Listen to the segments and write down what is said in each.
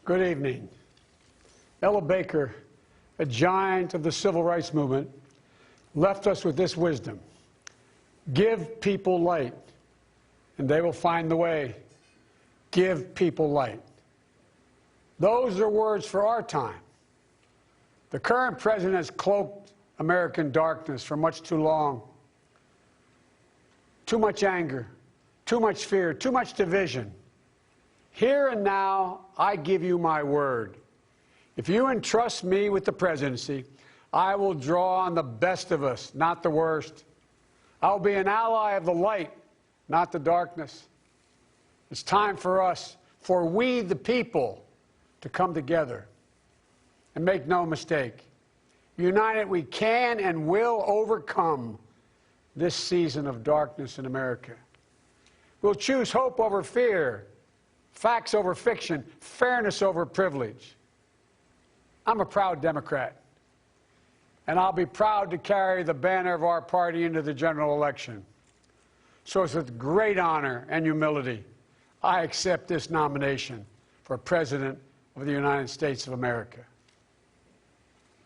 Good evening. Ella Baker, a giant of the civil rights movement, left us with this wisdom: give people light, and they will find the way. Give people light. Those are words for our time. The current president has cloaked American darkness for much too long. Too much anger, too much fear, too much division. Here and now, I give you my word. If you entrust me with the presidency, I will draw on the best of us, not the worst. I'll be an ally of the light, not the darkness. It's time for us, for we the people, to come together. And make no mistake, united we can and will overcome this season of darkness in America. We'll choose hope over fear, facts over fiction, fairness over privilege. I'm a proud Democrat, and I'll be proud to carry the banner of our party into the general election. So it's with great honor and humility I accept this nomination for President of the United States of America.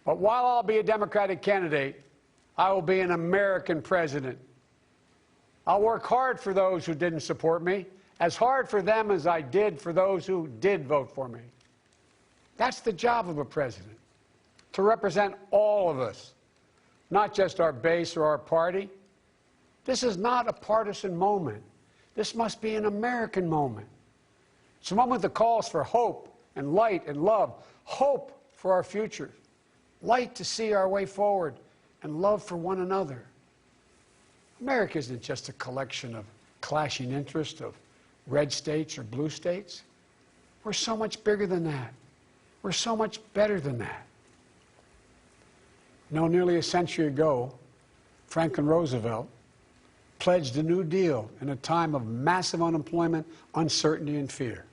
But while I'll be a Democratic candidate, I will be an American president. I'll work hard for those who didn't support me, as hard for them as I did for those who did vote for me. That's the job of a president, to represent all of us, not just our base or our party. This is not a partisan moment. This must be an American moment. It's a moment that calls for hope and light and love, hope for our future, light to see our way forward, and love for one another. America isn't just a collection of clashing interests of red states or blue states. We're so much bigger than that. We're so much better than that. You know, nearly a century ago, Franklin Roosevelt pledged a New Deal in a time of massive unemployment, uncertainty, and fear.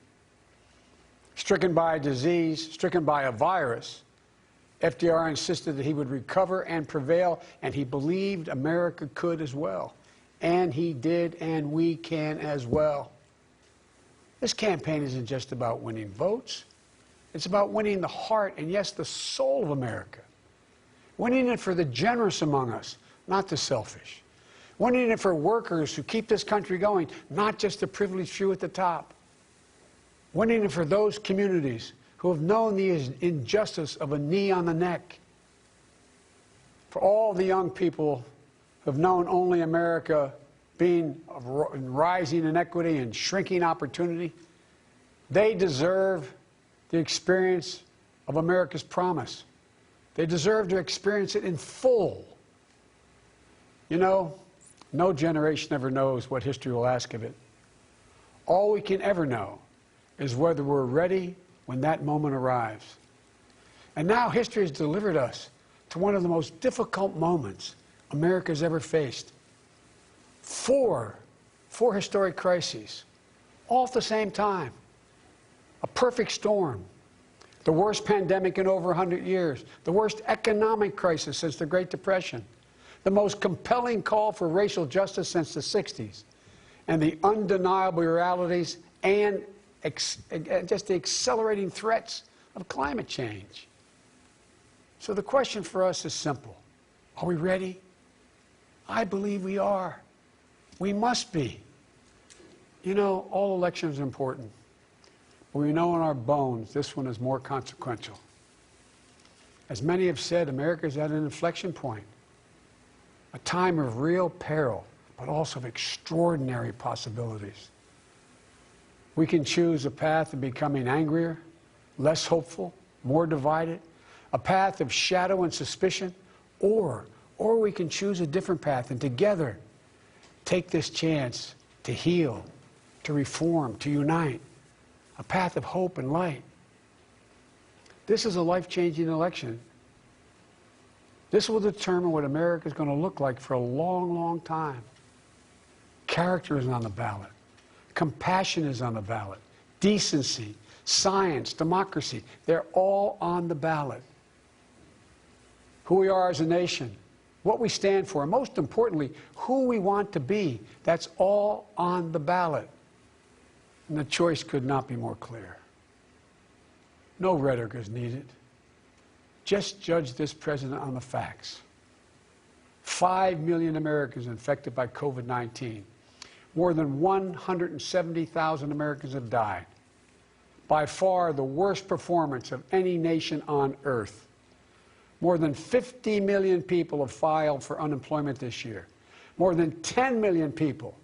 Stricken by a disease, stricken by a virus, FDR insisted that he would recover and prevail, and he believed America could as well. And he did, and we can as well. This campaign isn't just about winning votes. It's about winning the heart and, yes, the soul of America. Winning it for the generous among us, not the selfish. Winning it for workers who keep this country going, not just the privileged few at the top. Winning it for those communities who have known the injustice of a knee on the neck. For all the young people who have known only America being rising inequity and shrinking opportunity, they deserve the experience of America's promise. They deserve to experience it in full. You know, no generation ever knows what history will ask of it. All we can ever know is whether we're ready when that moment arrives. And now history has delivered us to one of the most difficult moments America's ever faced. Four historic crises, all at the same time. A perfect storm. The worst pandemic in over 100 years. The worst economic crisis since the Great Depression. The most compelling call for racial justice since the 60s. And the undeniable realities and just the accelerating threats of climate change. So the question for us is simple. Are we ready? I believe we are. We must be. You know, all elections are important. But we know in our bones this one is more consequential. As many have said, America is at an inflection point. A time of real peril, but also of extraordinary possibilities. We can choose a path of becoming angrier, less hopeful, more divided, a path of shadow and suspicion, or we can choose a different path and together take this chance to heal, to reform, to unite, a path of hope and light. This is a life-changing election. This will determine what America is going to look like for a long, long time. Character is on the ballot. Compassion is on the ballot. Decency, science, democracy, they're all on the ballot. Who we are as a nation, what we stand for, and most importantly, who we want to be, that's all on the ballot. And the choice could not be more clear. No rhetoric is needed. Just judge this president on the facts. 5 million Americans infected by COVID-19. More than 170,000 Americans have died. By far the worst performance of any nation on earth. More than 50 million people have filed for unemployment this year. More than 10 million people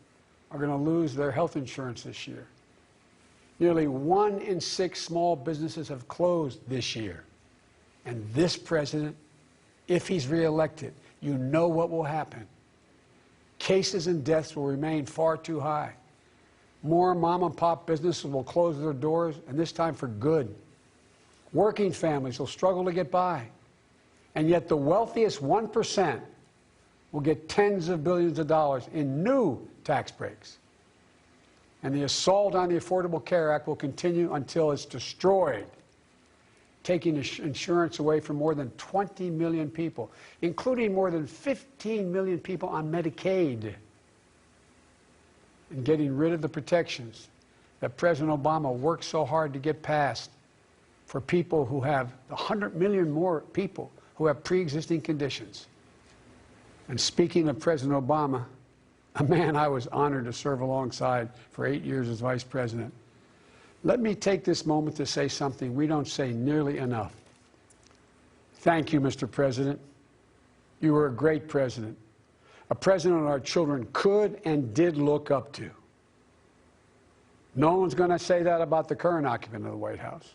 are going to lose their health insurance this year. Nearly 1 in 6 small businesses have closed this year. And this president, if he's reelected, you know what will happen. Cases and deaths will remain far too high. More mom-and-pop businesses will close their doors, and this time for good. Working families will struggle to get by. And yet the wealthiest 1% will get tens of billions of dollars in new tax breaks. And the assault on the Affordable Care Act will continue until it's destroyed, taking insurance away from more than 20 million people, including more than 15 million people on Medicaid, and getting rid of the protections that President Obama worked so hard to get passed for people who have 100 million more people who have pre-existing conditions. And speaking of President Obama, a man I was honored to serve alongside for 8 years as vice president, let me take this moment to say something we don't say nearly enough. Thank you, Mr. President. You were a great president, a president our children could and did look up to. No one's going to say that about the current occupant of the White House.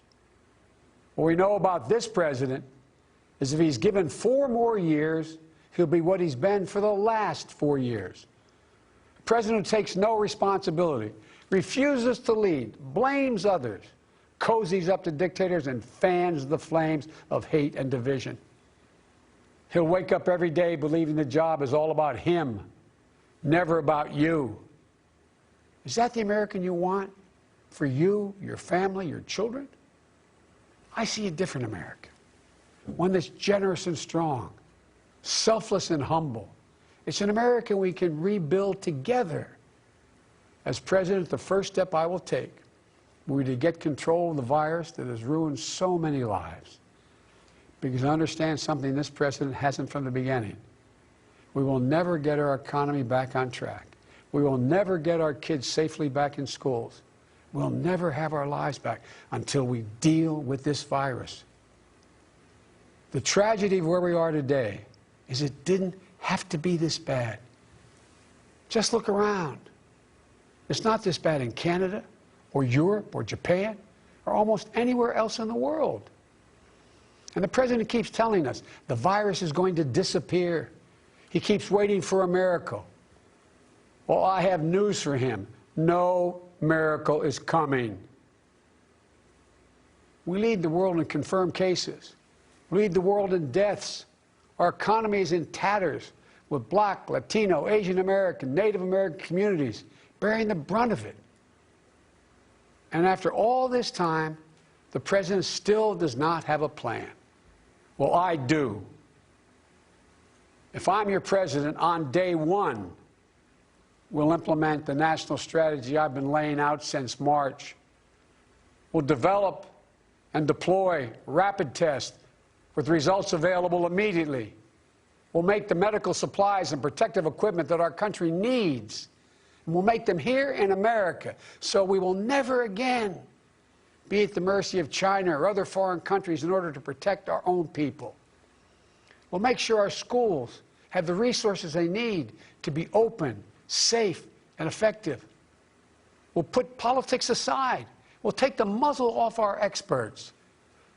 What we know about this president is if he's given 4 more years, he'll be what he's been for the last 4 years. A president who takes no responsibility, refuses to lead, blames others, cozies up to dictators, and fans the flames of hate and division. He'll wake up every day believing the job is all about him, never about you. Is that the American you want for you, your family, your children? I see a different America, one that's generous and strong, selfless and humble. It's an America we can rebuild together. As president, the first step I will take will be to get control of the virus that has ruined so many lives. Because I understand something this president hasn't from the beginning. We will never get our economy back on track. We will never get our kids safely back in schools. We'll never have our lives back until we deal with this virus. The tragedy of where we are today is it didn't have to be this bad. Just look around. It's not this bad in Canada or Europe or Japan or almost anywhere else in the world. And the president keeps telling us the virus is going to disappear. He keeps waiting for a miracle. Well, I have news for him. No miracle is coming. We lead the world in confirmed cases. We lead the world in deaths. Our economy is in tatters with Black, Latino, Asian American, Native American communities bearing the brunt of it. And after all this time, the president still does not have a plan. Well, I do. If I'm your president, on day 1, we'll implement the national strategy I've been laying out since March. We'll develop and deploy rapid tests with results available immediately. We'll make the medical supplies and protective equipment that our country needs. And we'll make them here in America, so we will never again be at the mercy of China or other foreign countries in order to protect our own people. We'll make sure our schools have the resources they need to be open, safe, and effective. We'll put politics aside. We'll take the muzzle off our experts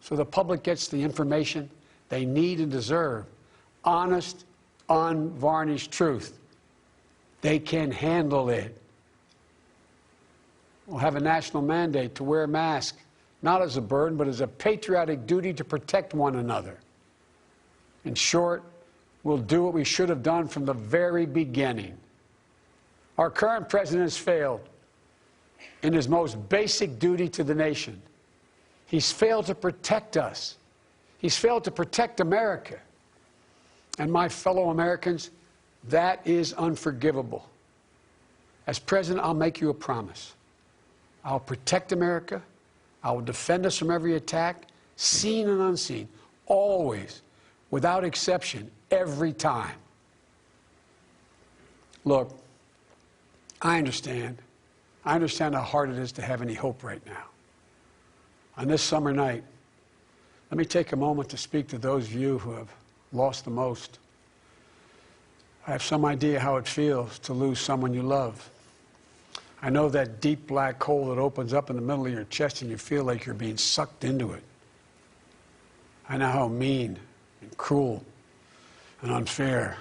so the public gets the information they need and deserve. Honest, unvarnished truth. They can handle it. We'll have a national mandate to wear masks, not as a burden, but as a patriotic duty to protect one another. In short, we'll do what we should have done from the very beginning. Our current president has failed in his most basic duty to the nation. He's failed to protect us. He's failed to protect America. And my fellow Americans, that is unforgivable. As president, I'll make you a promise. I'll protect America. I will defend us from every attack. seen and unseen, always, without exception, every time. Look, I understand. I understand how hard it is to have any hope right now. On this summer night, let me take a moment to speak to those of you who have lost the most. I have some idea how it feels to lose someone you love. I know that deep black hole that opens up in the middle of your chest and you feel like you're being sucked into it. I know how mean and cruel and unfair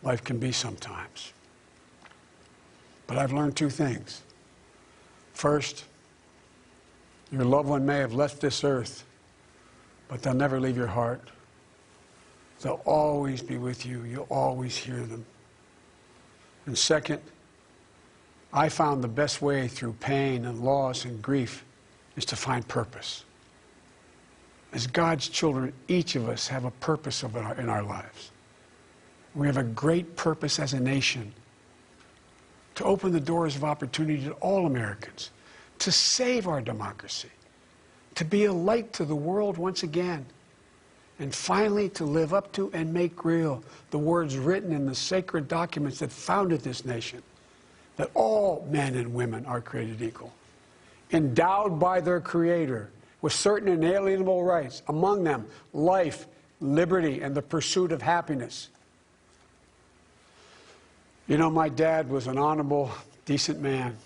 life can be sometimes. But I've learned two things. First, your loved one may have left this earth, but they'll never leave your heart. They'll always be with you. You'll always hear them. And second, I found the best way through pain and loss and grief is to find purpose. As God's children, each of us have a purpose in our lives. We have a great purpose as a nation to open the doors of opportunity to all Americans, to save our democracy, to be a light to the world once again, and finally to live up to and make real the words written in the sacred documents that founded this nation, that all men and women are created equal, endowed by their Creator with certain inalienable rights, among them life, liberty, and the pursuit of happiness. You know, my dad was an honorable, decent man.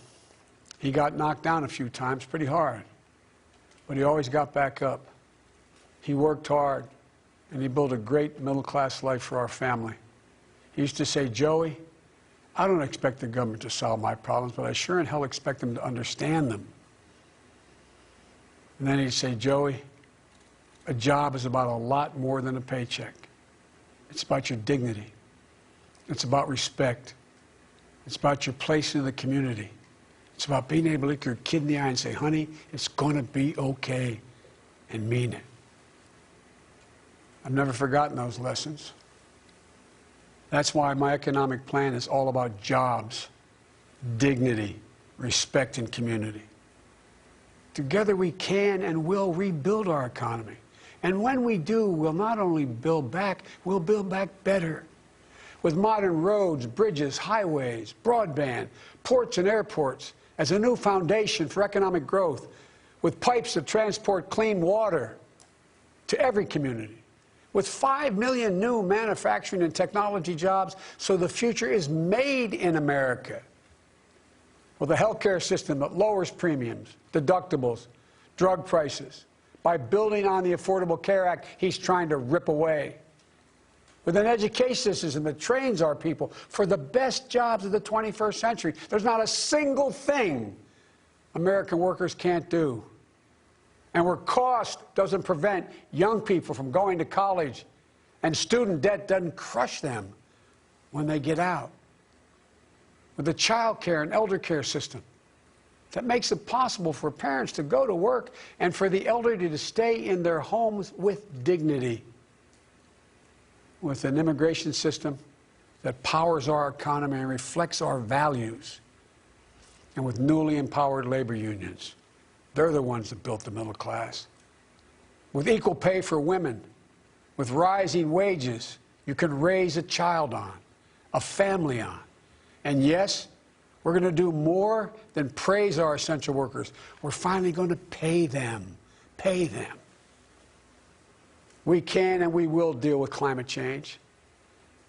He got knocked down a few times pretty hard, but he always got back up. He worked hard, and he built a great middle-class life for our family. He used to say, "Joey, I don't expect the government to solve my problems, but I sure in hell expect them to understand them." And then he'd say, "Joey, a job is about a lot more than a paycheck. It's about your dignity. It's about respect. It's about your place in the community. It's about being able to look your kid in the eye and say, 'Honey, it's going to be okay,' and mean it." I've never forgotten those lessons. That's why my economic plan is all about jobs, dignity, respect, and community. Together we can and will rebuild our economy. And when we do, we'll not only build back, we'll build back better. With modern roads, bridges, highways, broadband, ports and airports as a new foundation for economic growth, with pipes that transport clean water to every community, with 5 million new manufacturing and technology jobs so the future is made in America, with a healthcare system that lowers premiums, deductibles, drug prices, by building on the Affordable Care Act he's trying to rip away, with an education system that trains our people for the best jobs of the 21st century. There's not a single thing American workers can't do. And where cost doesn't prevent young people from going to college and student debt doesn't crush them when they get out. With a child care and elder care system that makes it possible for parents to go to work and for the elderly to stay in their homes with dignity. With an immigration system that powers our economy and reflects our values. And with newly empowered labor unions. They're the ones that built the middle class. With equal pay for women, with rising wages you can raise a child on, a family on. And yes, we're going to do more than praise our essential workers. We're finally going to pay them. Pay them. We can and we will deal with climate change.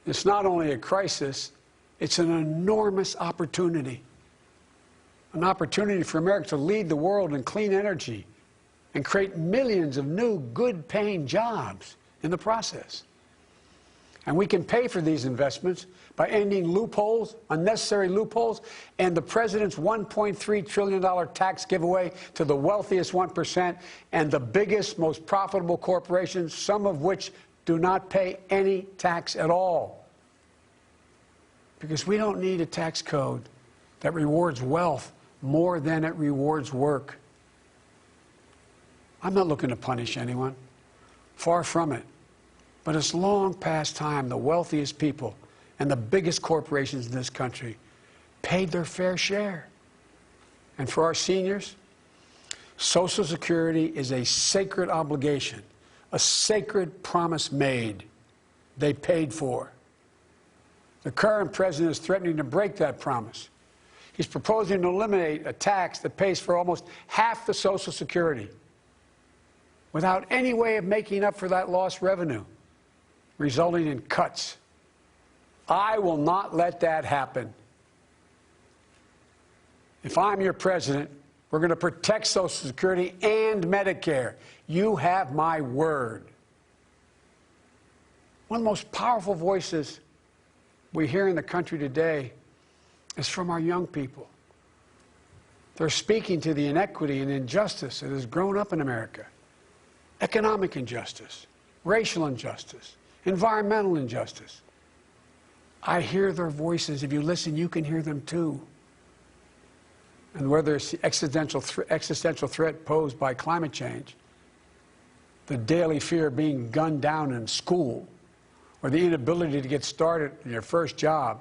It's not only a crisis, it's an enormous opportunity. An opportunity for America to lead the world in clean energy and create millions of new, good-paying jobs in the process. And we can pay for these investments by ending loopholes, unnecessary loopholes, and the president's $1.3 trillion tax giveaway to the wealthiest 1% and the biggest, most profitable corporations, some of which do not pay any tax at all. Because we don't need a tax code that rewards wealth more than it rewards work. I'm not looking to punish anyone. Far from it. But it's long past time the wealthiest people and the biggest corporations in this country paid their fair share. And for our seniors, Social Security is a sacred obligation, a sacred promise made. They paid for. The current president is threatening to break that promise. He's proposing to eliminate a tax that pays for almost half the Social Security without any way of making up for that lost revenue, resulting in cuts. I will not let that happen. If I'm your president, we're going to protect Social Security and Medicare. You have my word. One of the most powerful voices we hear in the country today is from our young people. They're speaking to the inequity and injustice that has grown up in America. Economic injustice, racial injustice, environmental injustice. I hear their voices. If you listen, you can hear them too. And whether it's the existential threat posed by climate change, the daily fear of being gunned down in school, or the inability to get started in your first job,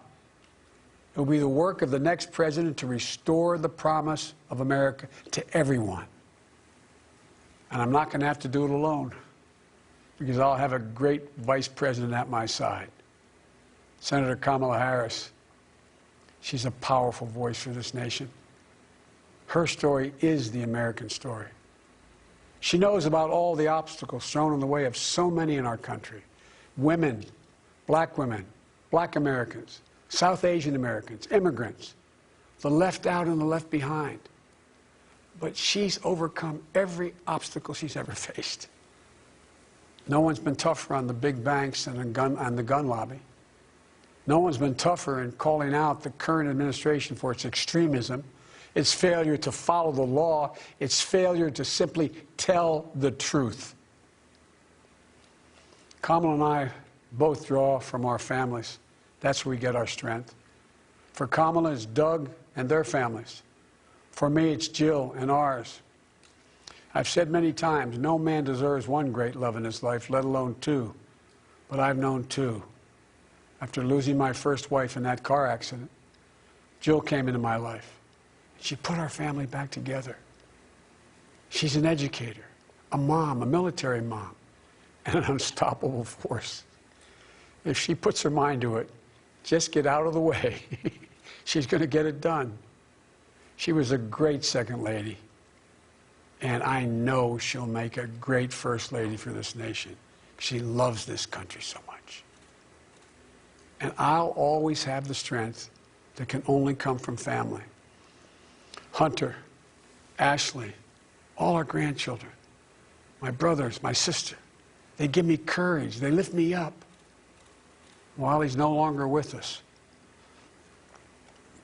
it will be the work of the next president to restore the promise of America to everyone. And I'm not going to have to do it alone, because I'll have a great vice president at my side. Senator Kamala Harris. She's a powerful voice for this nation. Her story is the American story. She knows about all the obstacles thrown in the way of so many in our country. Women, black Americans, South Asian Americans, immigrants, the left out and the left behind. But she's overcome every obstacle she's ever faced. No one's been tougher on the big banks and the gun lobby. No one's been tougher in calling out the current administration for its extremism, its failure to follow the law, its failure to simply tell the truth. Kamala and I both draw from our families. That's where we get our strength. For Kamala, it's Doug and their families. For me, it's Jill and ours. I've said many times, no man deserves one great love in his life, let alone two. But I've known two. After losing my first wife in that car accident, Jill came into my life. She put our family back together. She's an educator, a mom, a military mom, and an unstoppable force. If she puts her mind to it, just get out of the way. She's going to get it done. She was a great second lady, and I know she'll make a great first lady for this nation. She loves this country so much. And I'll always have the strength that can only come from family. Hunter, Ashley, all our grandchildren, my brothers, my sister, they give me courage. They lift me up. While he's no longer with us,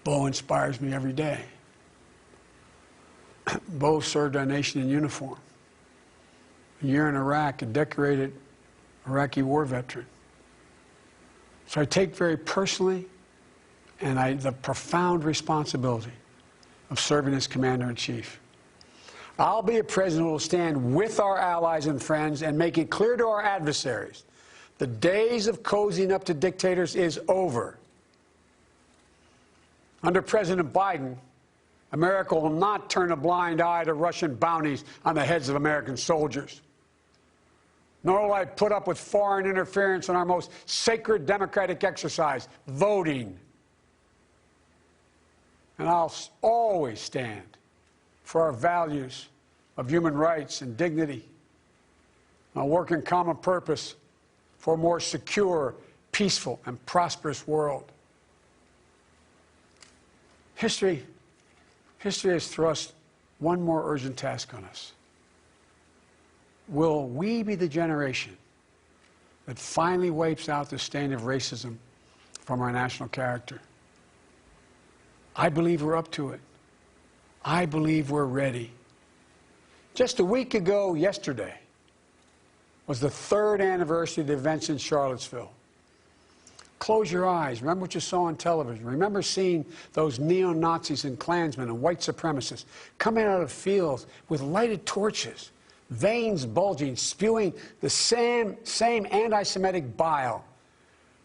Bo inspires me every day. Bo served our nation in uniform. A year in Iraq, a decorated Iraqi war veteran. So I take very personally the profound responsibility of serving as Commander-in-Chief. I'll be a president who will stand with our allies and friends and make it clear to our adversaries the days of cozying up to dictators is over. Under President Biden, America will not turn a blind eye to Russian bounties on the heads of American soldiers. Nor will I put up with foreign interference in our most sacred democratic exercise, voting. And I'll always stand for our values of human rights and dignity. I'll work in common purpose for a more secure, peaceful, and prosperous world. History has thrust one more urgent task on us. Will we be the generation that finally wipes out the stain of racism from our national character? I believe we're up to it. I believe we're ready. Just a week ago yesterday was the 3rd anniversary of the events in Charlottesville. Close your eyes. Remember what you saw on television. Remember seeing those neo-Nazis and Klansmen and white supremacists coming out of fields with lighted torches, veins bulging, spewing the same anti-Semitic bile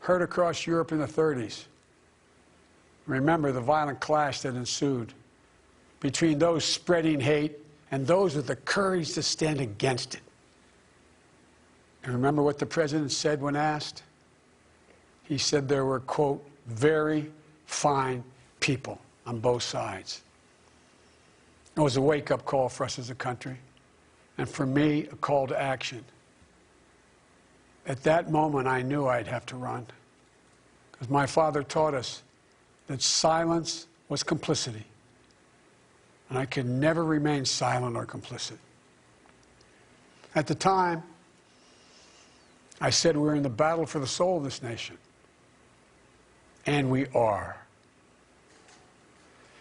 heard across Europe in the 30s. Remember the violent clash that ensued between those spreading hate and those with the courage to stand against it. And remember what the president said when asked? He said there were, quote, very fine people on both sides. It was a wake-up call for us as a country, and for me, a call to action. At that moment, I knew I'd have to run, because my father taught us that silence was complicity, and I could never remain silent or complicit. At the time, I said we're in the battle for the soul of this nation, and we are.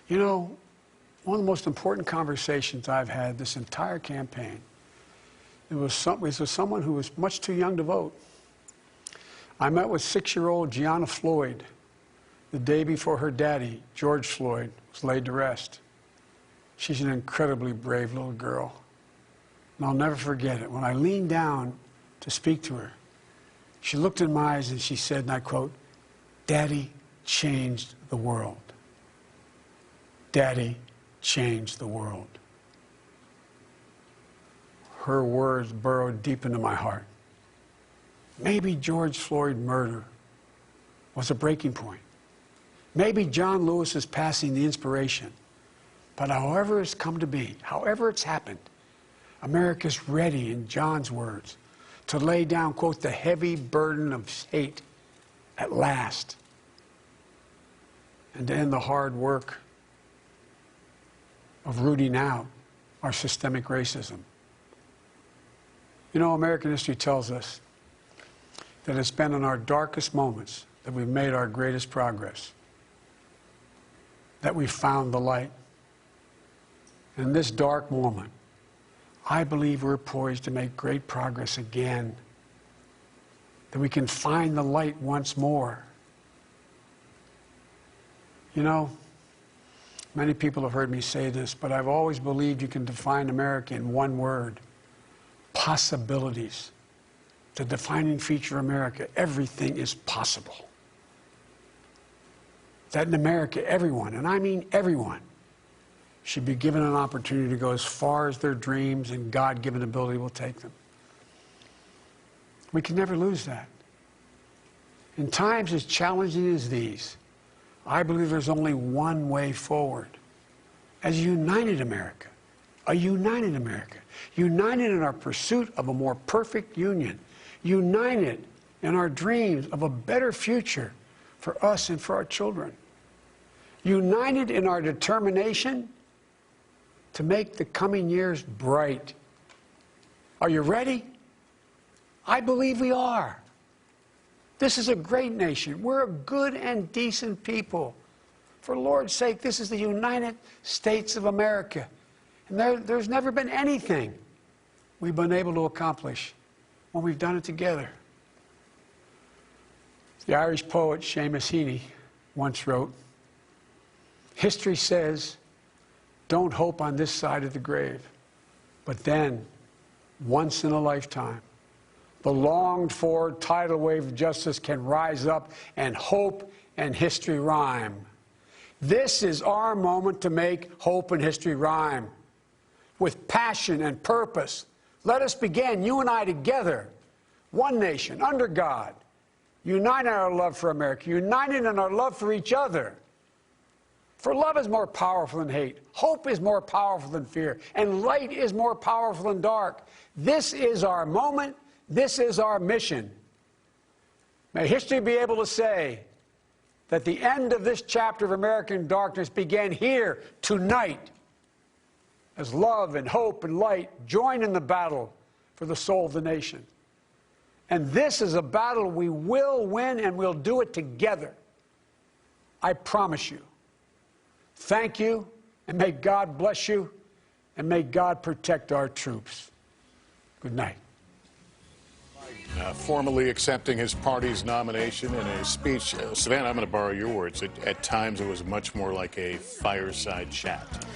You know, one of the most important conversations I've had this entire campaign, it was someone who was much too young to vote. I met with 6-year-old Gianna Floyd the day before her daddy, George Floyd, was laid to rest. She's an incredibly brave little girl, and I'll never forget it. When I leaned down to speak to her, she looked in my eyes and she said, and I quote, "Daddy changed the world. Daddy changed the world." Her words burrowed deep into my heart. Maybe George Floyd's murder was a breaking point. Maybe John Lewis is passing the inspiration. But however it's come to be, however it's happened, America's ready, in John's words, to lay down, quote, the heavy burden of hate at last, and to end the hard work of rooting out our systemic racism. You know, American history tells us that it's been in our darkest moments that we've made our greatest progress, that we've found the light. In this dark moment, I believe we're poised to make great progress again, that we can find the light once more. You know, many people have heard me say this, but I've always believed you can define America in one word: possibilities. The defining feature of America: everything is possible. That in America, everyone, and I mean everyone, should be given an opportunity to go as far as their dreams and God-given ability will take them. We can never lose that. In times as challenging as these, I believe there's only one way forward. As a united America, united in our pursuit of a more perfect union, united in our dreams of a better future for us and for our children, united in our determination to make the coming years bright. Are you ready? I believe we are. This is a great nation. We're a good and decent people. For the Lord's sake, this is the United States of America. And there's never been anything we've been able to accomplish when we've done it together. The Irish poet Seamus Heaney once wrote, "History says, don't hope on this side of the grave, but then, once in a lifetime, the longed-for tidal wave of justice can rise up, and hope and history rhyme." This is our moment to make hope and history rhyme. With passion and purpose, let us begin, you and I together, one nation, under God, united in our love for America, united in our love for each other. For love is more powerful than hate, hope is more powerful than fear, and light is more powerful than dark. This is our moment. This is our mission. May history be able to say that the end of this chapter of American darkness began here tonight, as love and hope and light join in the battle for the soul of the nation. And this is a battle we will win, and we'll do it together. I promise you. Thank you, and may God bless you, and may God protect our troops. Good night. Formally accepting his party's nomination in a speech. Savannah, I'm going to borrow your words. At times, it was much more like a fireside chat.